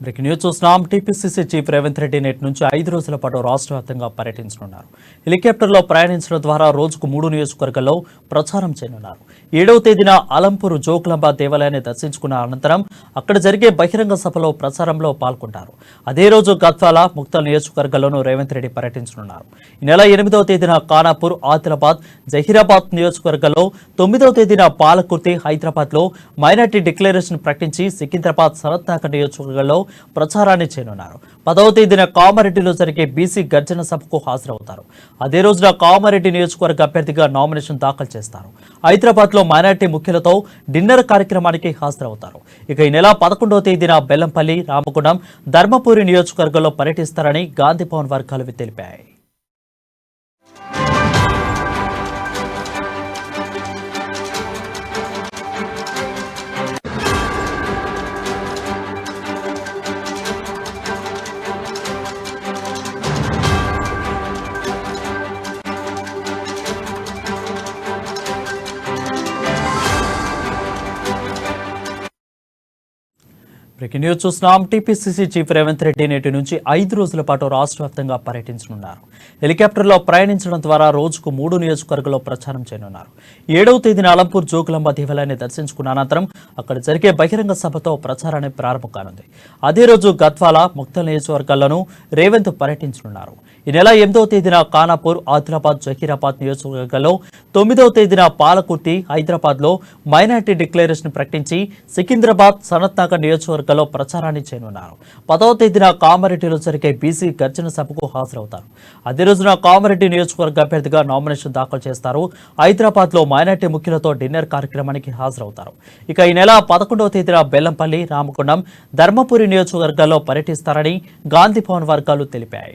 Breaking news చూస్తున్నాం. TPCC chief Revanth Reddy నేటి నుంచి 5 రోజుల పాటు రాష్ట్ర వ్యాప్తంగా పర్యటించనున్నారు. హెలికాప్టర్లో ప్రయాణించడం ద్వారా రోజుకు 3 నియోజకవర్గాల్లో ప్రచారం చేయనున్నారు. 7వ తేదీన అలంపూర్ జోగులాంబ దేవాలయాన్ని దర్శించుకున్న అనంతరం అక్కడ జరిగే బహిరంగ సభలో ప్రచారంలో పాల్గొంటారు. అదే రోజు గద్వాల, ముక్తల్ నియోజకవర్గాల్లోనూ రేవంత్ రెడ్డి పర్యటించనున్నారు. ఈ నెల 8వ తేదీన ఖానాపూర్, ఆదిలాబాద్, జహీరాబాద్ నియోజకవర్గాల్లో, 9వ తేదీన పాలకుర్తి, హైదరాబాద్లో మైనార్టీ డిక్లరేషన్ ప్రకటించి సికింద్రాబాద్, సనత్నగర్ నియోజకవర్గాల్లో ప్రచారాన్ని చేయనున్నారు. 10వ తేదీన కామారెడ్డిలో జరిగే బీసీ గర్జన సభకు హాజరవుతారు. అదే రోజున కామారెడ్డి నియోజకవర్గ అభ్యర్థిగా నామినేషన్ దాఖలు చేస్తారు. హైదరాబాద్ లో మైనార్టీ ముఖ్యులతో డిన్నర్ కార్యక్రమానికి హాజరవుతారు. ఇక ఈ నెల 11వ తేదీన బెల్లంపల్లి, రామగుండం, ధర్మపురి నియోజకవర్గంలో పర్యటిస్తారని గాంధీ భవన్ వర్గాలు తెలిపాయి. బ్రేకింగ్ న్యూస్ చూస్తున్నాం. టీపీసీసీ చీఫ్ రేవంత్ రెడ్డి నేటి నుంచి 5 రోజుల పాటు రాష్ట్ర వ్యాప్తంగా పర్యటించనున్నారు. హెలికాప్టర్లో ప్రయాణించడం ద్వారా రోజుకు 3 నియోజకవర్గాల్లో ప్రచారం చేయనున్నారు. 7వ తేదీన అలంపూర్ జోగులాంబ దేవాలయాన్ని దర్శించుకున్న అనంతరం అక్కడ జరిగే బహిరంగ సభతో ప్రచారాన్ని ప్రారంభం కానుంది. అదే రోజు గద్వాల, ముక్తల్ నియోజకవర్గాల్లోనూ రేవంత్ పర్యటించనున్నారు. ఈ నెల 8వ తేదీన ఖానాపూర్, ఆదిలాబాద్, జహీరాబాద్ నియోజకవర్గాల్లో, 9వ తేదీన పాలకుర్తి, హైదరాబాద్లో మైనార్టీ డిక్లరేషన్ ప్రకటించి సికింద్రాబాద్, సనత్నగర్ నియోజకవర్గాల్లో ప్రచారాన్ని చేయనున్నారు. 10వ తేదీన కామారెడ్డిలో జరిగే బీసీ గర్జన సభకు హాజరవుతారు. అదే రోజున కామారెడ్డి నియోజకవర్గ అభ్యర్థిగా నామినేషన్ దాఖలు చేస్తారు. హైదరాబాద్లో మైనార్టీ ముఖ్యులతో డిన్నర్ కార్యక్రమానికి హాజరవుతారు. ఇక ఈ నెల 11వ తేదీన బెల్లంపల్లి, రామగుండం, ధర్మపురి నియోజకవర్గాల్లో పర్యటిస్తారని గాంధీ భవన్ వర్గాలు తెలిపాయి.